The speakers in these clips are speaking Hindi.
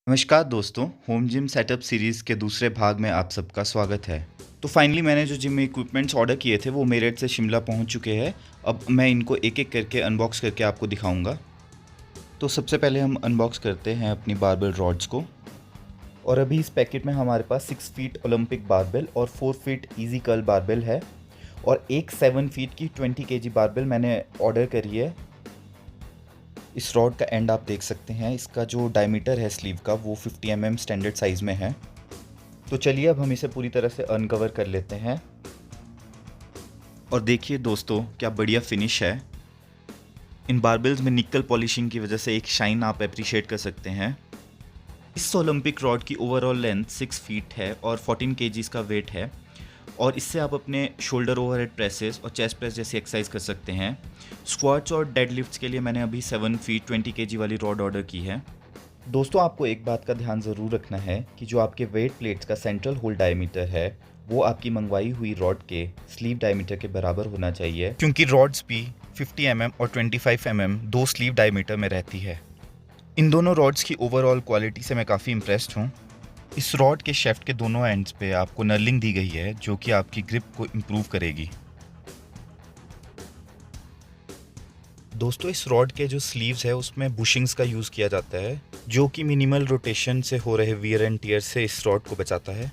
नमस्कार दोस्तों, होम जिम सेटअप सीरीज़ के दूसरे भाग में आप सबका स्वागत है। तो फाइनली मैंने जो जिम इक्विपमेंट्स ऑर्डर किए थे वो मेरठ से शिमला पहुंच चुके हैं। अब मैं इनको एक-एक करके अनबॉक्स करके आपको दिखाऊंगा। तो सबसे पहले हम अनबॉक्स करते हैं अपनी बारबेल रॉड्स को। और अभी इस पैकेट में हमारे पास 6 फीट ओलंपिक बारबेल और 4 फीट इजी कर्ल बारबेल है। और एक 7 फीट की 20 केजी बारबेल मैंने ऑर्डर करी है। इस रॉड का एंड आप देख सकते हैं, इसका जो डायमीटर है स्लीव का वो 50 mm स्टैंडर्ड साइज़ में है। तो चलिए अब हम इसे पूरी तरह से अनकवर कर लेते हैं। और देखिए दोस्तों, क्या बढ़िया फिनिश है। इन बारबेल्स में निकल पॉलिशिंग की वजह से एक शाइन आप अप्रिशिएट कर सकते हैं। इस ओलंपिक रॉड की ओवरऑल लेंथ 6 फीट है और 14 केजीज का वेट है। और इससे आप अपने शोल्डर ओवरहेड प्रेसेस और चेस्ट प्रेस जैसी एक्सरसाइज कर सकते हैं। स्क्वाट्स और डेडलिफ्ट्स के लिए मैंने अभी 7 फीट 20 केजी वाली रॉड ऑर्डर की है। दोस्तों, आपको एक बात का ध्यान ज़रूर रखना है कि जो आपके वेट प्लेट्स का सेंट्रल होल डायमीटर है वो आपकी मंगवाई हुई रॉड के स्लीव डायमीटर के बराबर होना चाहिए, क्योंकि रॉड्स भी 50 mm और 25 mm दो स्लीव डायमीटर में रहती है। इन दोनों रॉड्स की ओवरऑल क्वालिटी से मैं काफ़ी इम्प्रेस्ड हूँ। इस रॉड के शेफ्ट के दोनों एंड्स पे आपको नर्लिंग दी गई है जो कि आपकी ग्रिप को इम्प्रूव करेगी। दोस्तों, इस रॉड के जो स्लीव्स है उसमें बुशिंग्स का यूज़ किया जाता है जो कि मिनिमल रोटेशन से हो रहे वियर एंड टियर से इस रॉड को बचाता है।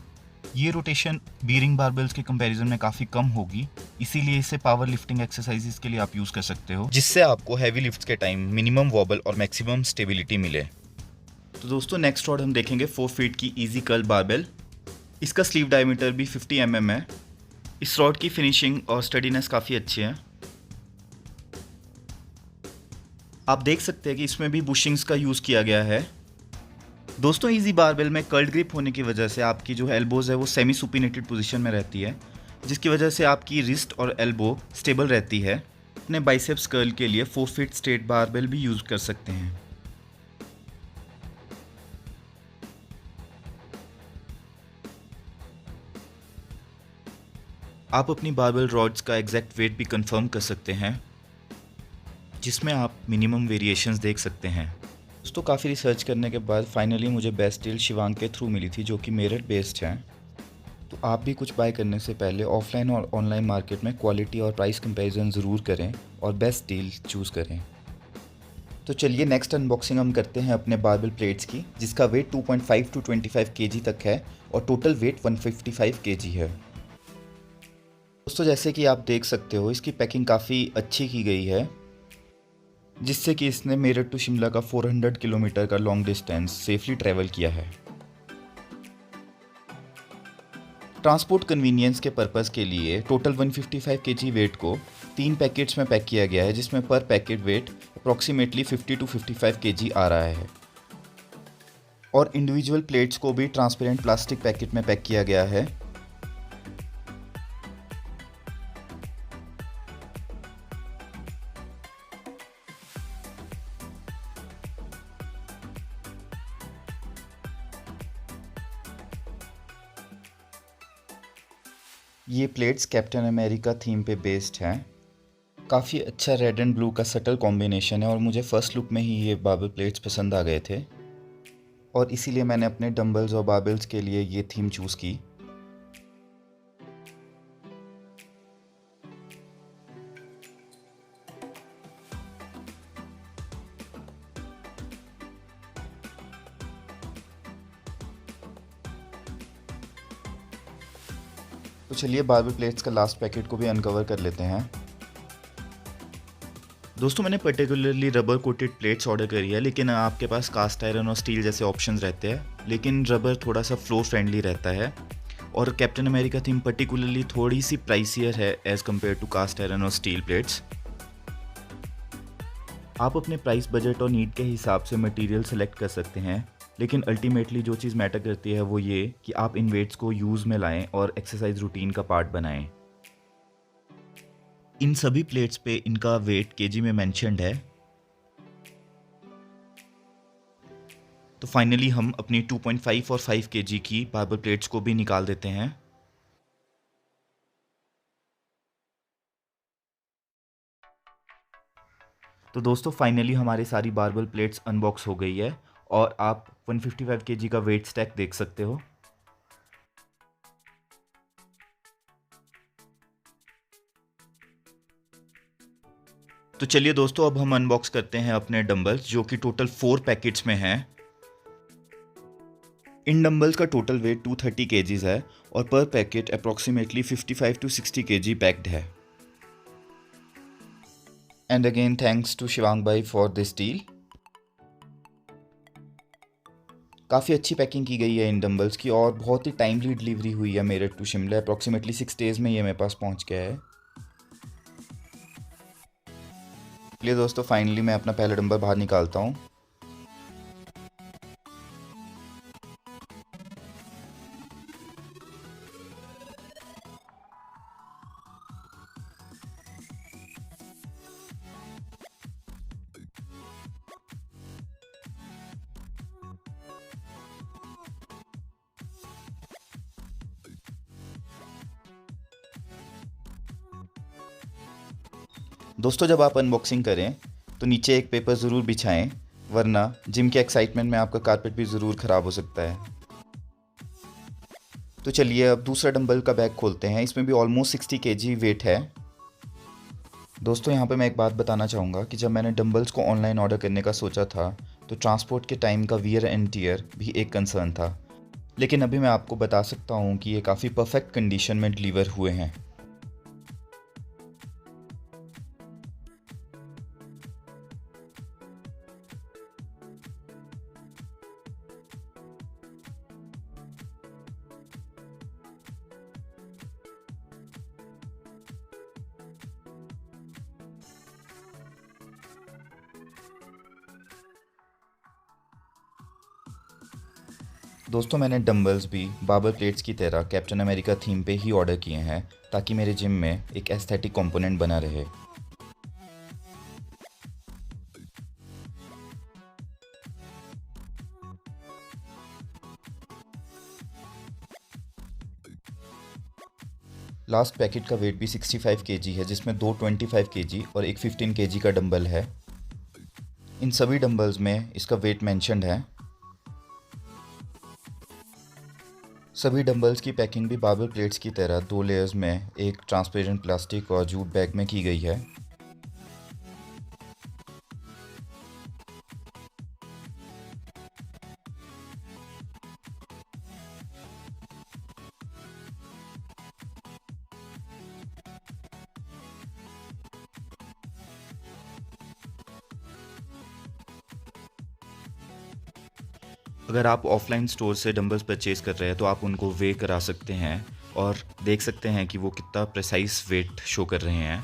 ये रोटेशन बीरिंग बारबेल्स के कंपैरिजन में काफ़ी कम होगी, इसीलिए इसे पावर लिफ्टिंग एक्सरसाइजेस के लिए आप यूज़ कर सकते हो, जिससे आपको हैवी लिफ्ट्स के टाइम मिनिमम वॉबल और मैक्सिमम स्टेबिलिटी मिले। तो दोस्तों, नेक्स्ट रॉड हम देखेंगे 4 फीट की इजी कर्ल बारबेल। इसका स्लीव डायमीटर भी 50 mm है। इस रॉड की फिनिशिंग और स्टडीनेस काफ़ी अच्छी है। आप देख सकते हैं कि इसमें भी बुशिंग्स का यूज़ किया गया है। दोस्तों, इजी बारबेल में कर्ल्ड ग्रिप होने की वजह से आपकी जो एल्बोज़ है वो सेमी सुपिनेटेड पोजीशन में रहती है, जिसकी वजह से आपकी रिस्ट और एल्बो स्टेबल रहती है। अपने बाइसेप्स कर्ल के लिए 4 फीट स्ट्रेट बारबेल भी यूज़ कर सकते हैं। आप अपनी बारबेल रॉड्स का एग्जैक्ट वेट भी कंफर्म कर सकते हैं, जिसमें आप मिनिमम वेरिएशंस देख सकते हैं। दोस्तों, काफ़ी रिसर्च करने के बाद फाइनली मुझे बेस्ट डील शिवांग के थ्रू मिली थी, जो कि मेरठ बेस्ड हैं। तो आप भी कुछ बाय करने से पहले ऑफलाइन और ऑनलाइन मार्केट में क्वालिटी और प्राइस कंपैरिजन ज़रूर करें और बेस्ट डील चूज़ करें। तो चलिए नेक्स्ट अनबॉक्सिंग हम करते हैं अपने बारबेल प्लेट्स की, जिसका वेट 2.5 टू 25 केजी तक है और टोटल वेट 155 केजी है। दोस्तों, जैसे कि आप देख सकते हो, इसकी पैकिंग काफ़ी अच्छी की गई है, जिससे कि इसने मेरठ टू शिमला का 400 किलोमीटर का लॉन्ग डिस्टेंस सेफली ट्रैवल किया है। ट्रांसपोर्ट कन्वीनियंस के पर्पज़ के लिए टोटल 155 केजी वेट को 3 पैकेट्स में पैक किया गया है, जिसमें पर packet weight approximately 50 to 55 KG आ रहा है। और इंडिविजुअल प्लेट्स को भी ट्रांसपेरेंट प्लास्टिक पैकेट में पैक किया गया है। ये प्लेट्स कैप्टन अमेरिका थीम पे बेस्ड हैं। काफ़ी अच्छा रेड एंड ब्लू का सटल कॉम्बिनेशन है और मुझे फर्स्ट लुक में ही ये बारबेल प्लेट्स पसंद आ गए थे, और इसीलिए मैंने अपने डंबल्स और बारबेल्स के लिए ये थीम चूज़ की। तो चलिए बारबेल प्लेट्स का लास्ट पैकेट को भी अनकवर कर लेते हैं। दोस्तों, मैंने particularly rubber coated plates order करी है, लेकिन आपके पास कास्ट आयरन और स्टील जैसे ऑप्शंस रहते हैं, लेकिन रबर थोड़ा सा फ्लो फ्रेंडली रहता है। और कैप्टन अमेरिका थीम पर्टिकुलरली थोड़ी सी प्राइसियर है as compare to cast iron और स्टील प्लेट्स। आप अपने प्राइस बजट और नीड के हिसाब से मटेरियल सेलेक्ट कर सकते हैं, लेकिन अल्टीमेटली जो चीज़ मैटर करती है वो ये कि आप इन वेट्स को यूज़ में लाएं और एक्सरसाइज रूटीन का पार्ट बनाएं। इन सभी प्लेट्स पे इनका वेट केजी में मेंशन्ड है। तो फाइनली हम अपनी 2.5 और 5 केजी की बारबेल प्लेट्स को भी निकाल देते हैं। तो दोस्तों, फाइनली हमारी सारी बारबेल प्लेट्स अनबॉक्स हो गई है और आप 155 केजी का वेट स्टैक देख सकते हो। तो चलिए दोस्तों, अब हम अनबॉक्स करते हैं अपने डंबल्स, जो कि टोटल 4 पैकेट्स में हैं। इन डंबल्स का टोटल वेट 230 केजीज है और पर packet approximately 55 to 60 KG packed है। And again thanks to Shivang भाई फॉर दिस डील। काफ़ी अच्छी पैकिंग की गई है इन डंबल्स की और बहुत ही टाइमली डिलीवरी हुई है Meerut to Shimla. Approximately 6 days में ये मेरे पास पहुंच गया है। चलिए दोस्तों, फाइनली मैं अपना पहला डंबल बाहर निकालता हूँ। दोस्तों, जब आप अनबॉक्सिंग करें तो नीचे एक पेपर ज़रूर बिछाएं, वरना जिम के एक्साइटमेंट में आपका कारपेट भी ज़रूर ख़राब हो सकता है। तो चलिए अब दूसरा डंबल का बैग खोलते हैं। इसमें भी ऑलमोस्ट 60 केजी वेट है। दोस्तों, यहाँ पे मैं एक बात बताना चाहूँगा कि जब मैंने डंबल्स को ऑनलाइन ऑर्डर करने का सोचा था तो ट्रांसपोर्ट के टाइम का वियर एंड टियर भी एक कंसर्न था, लेकिन अभी मैं आपको बता सकता हूँ कि ये काफ़ी परफेक्ट कंडीशन में डिलीवर हुए हैं। दोस्तों, मैंने डंबल्स भी बार्बर प्लेट्स की तरह कैप्टन अमेरिका थीम पे ही ऑर्डर किए हैं, ताकि मेरे जिम में एक एस्थेटिक कंपोनेंट बना रहे। लास्ट पैकेट का वेट भी 65 केजी है, जिसमें 2 25 केजी और एक 15 केजी का डंबल है। इन सभी डंबल्स में इसका वेट मेंशन्ड है। सभी डंबल्स की पैकिंग भी बार्बर प्लेट्स की तरह 2 लेयर्स में एक ट्रांसपेरेंट प्लास्टिक और जूट बैग में की गई है। अगर आप ऑफलाइन स्टोर से डंबल्स परचेज़ कर रहे हैं तो आप उनको वे करा सकते हैं और देख सकते हैं कि वो कितना प्रिसाइज वेट शो कर रहे हैं।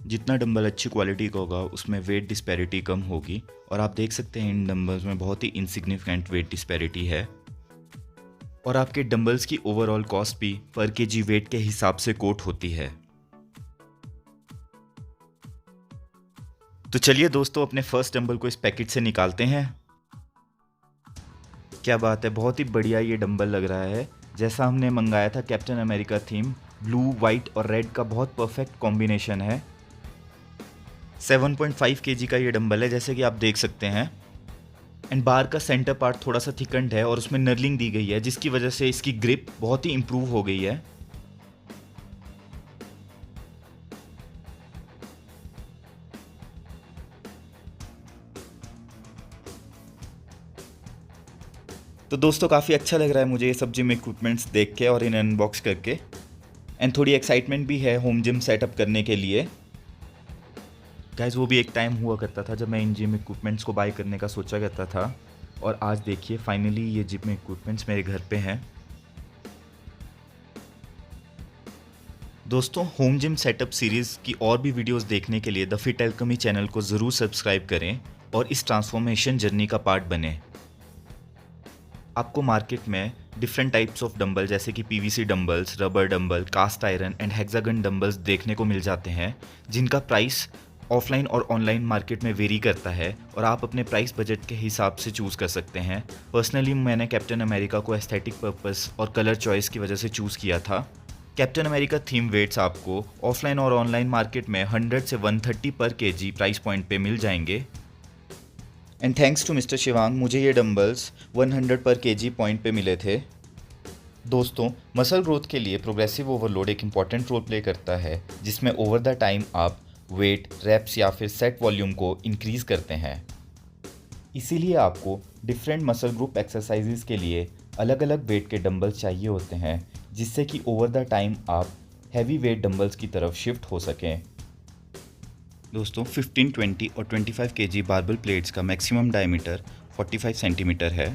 जितना डंबल अच्छी क्वालिटी का होगा उसमें वेट डिस्पैरिटी कम होगी, और आप देख सकते हैं इन डंबल्स में बहुत ही इनसिग्निफिकेंट वेट डिस्पैरिटी है। और आपके डंबल्स की ओवरऑल कॉस्ट भी पर केजी वेट के हिसाब से कोट होती है। तो चलिए दोस्तों, अपने फर्स्ट डंबल को इस पैकेट से निकालते हैं। क्या बात है, बहुत ही बढ़िया ये डंबल लग रहा है, जैसा हमने मंगाया था captain America theme. Blue, white और रेड का बहुत परफेक्ट कॉम्बिनेशन है। 7.5 केजी का ये डंबल है, जैसे कि आप देख सकते हैं। एंड बार का सेंटर पार्ट थोड़ा सा थिकंड है और उसमें नर्लिंग दी गई है, जिसकी वजह से इसकी ग्रिप बहुत ही इंप्रूव हो गई है। तो दोस्तों, काफ़ी अच्छा लग रहा है मुझे ये सब जिम इक्विपमेंट्स देख के और इन्हें अनबॉक्स करके। एंड थोड़ी एक्साइटमेंट भी है होम जिम सेटअप करने के लिए। गाइस, वो भी एक टाइम हुआ करता था जब मैं इन जिम इक्विपमेंट्स को बाय करने का सोचा करता था, और आज देखिए फाइनली ये जिम इक्विपमेंट्स मेरे घर पे हैं। दोस्तों, होम जिम सेटअप सीरीज़ की और भी वीडियोस देखने के लिए द फिट एल्केमी चैनल को ज़रूर सब्सक्राइब करें और इस ट्रांसफॉर्मेशन जर्नी का पार्ट बने। आपको मार्केट में डिफरेंट टाइप्स ऑफ डंबल जैसे कि PVC dumbbells, rubber dumbbell, cast iron and hexagon dumbbells देखने को मिल जाते हैं, जिनका प्राइस ऑफलाइन और ऑनलाइन मार्केट में वेरी करता है और आप अपने प्राइस बजट के हिसाब से चूज़ कर सकते हैं। पर्सनली मैंने कैप्टन अमेरिका को एस्थेटिक पर्पस और कलर चॉइस की वजह से चूज़ किया था। कैप्टन अमेरिका थीम वेट्स आपको ऑफलाइन और ऑनलाइन मार्केट में 100 से 130 पर केजी प्राइस पॉइंट पे मिल जाएंगे। And thanks to mister Shivang मुझे ये डंबल्स 100 पर केजी पॉइंट पे मिले थे। दोस्तों, मसल ग्रोथ के लिए प्रोग्रेसिव ओवरलोड एक इम्पॉर्टेंट रोल प्ले करता है, जिसमें ओवर द टाइम आप वेट, रेप्स या फिर सेट वॉल्यूम को इंक्रीज़ करते हैं। इसीलिए आपको डिफरेंट मसल ग्रुप एक्सरसाइजेज के लिए अलग अलग वेट के डंबल्स चाहिए होते हैं, जिससे कि ओवर द टाइम आप हैवी वेट डंबल्स की तरफ शिफ्ट हो सकें। दोस्तों, 15, 20 और 25 केजी बारबल प्लेट्स का मैक्सिमम डायमीटर 45 सेंटीमीटर है।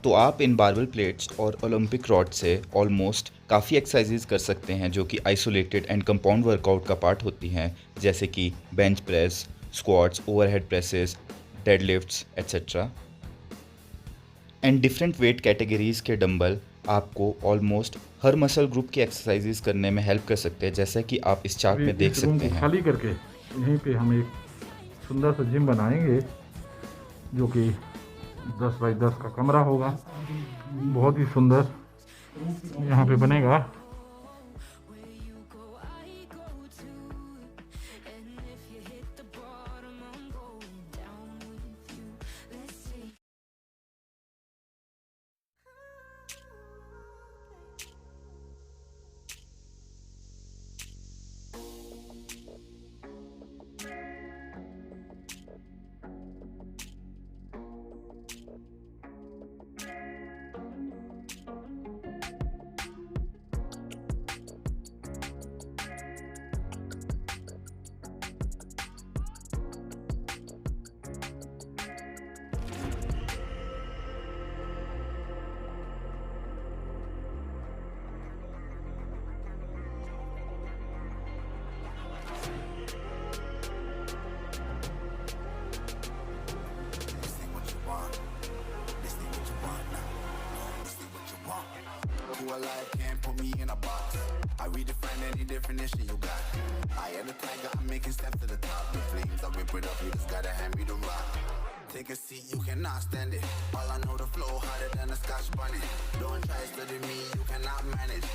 तो आप इन बारबल प्लेट्स और ओलंपिक रॉड से ऑलमोस्ट काफ़ी एक्सरसाइजेज कर सकते हैं, जो कि आइसोलेटेड एंड कंपाउंड वर्कआउट का पार्ट होती हैं, जैसे कि bench press, squats, overhead presses, deadlifts etcetera. And different weight categories के डंबल आपको ऑलमोस्ट हर मसल ग्रुप की एक्सरसाइजेज करने में हेल्प कर सकते हैं, जैसा कि आप इस चार्ट में देख सकते हैं। खाली करके यहीं पे हम एक सुंदर सा जिम बनाएंगे, जो कि 10 बाई 10 का कमरा होगा। बहुत ही सुंदर यहाँ पे बनेगा। Alive can't put me in a box. I redefine any definition you got. I am the tiger, I'm making steps to the top. The flames, I whip it up, you just gotta hand me the rock. Take a seat, you cannot stand it. All I know, the flow harder than a Scotch bunny. Don't try study me, you cannot manage.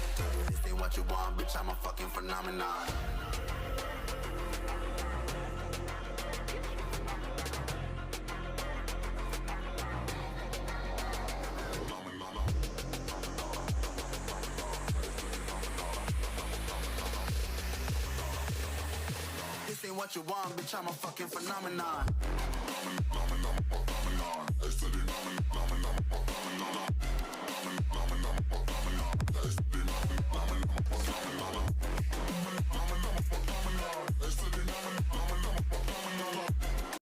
This ain't what you want, bitch, I'm a fucking phenomenon. This ain't what you want, bitch, I'm a fucking phenomenon.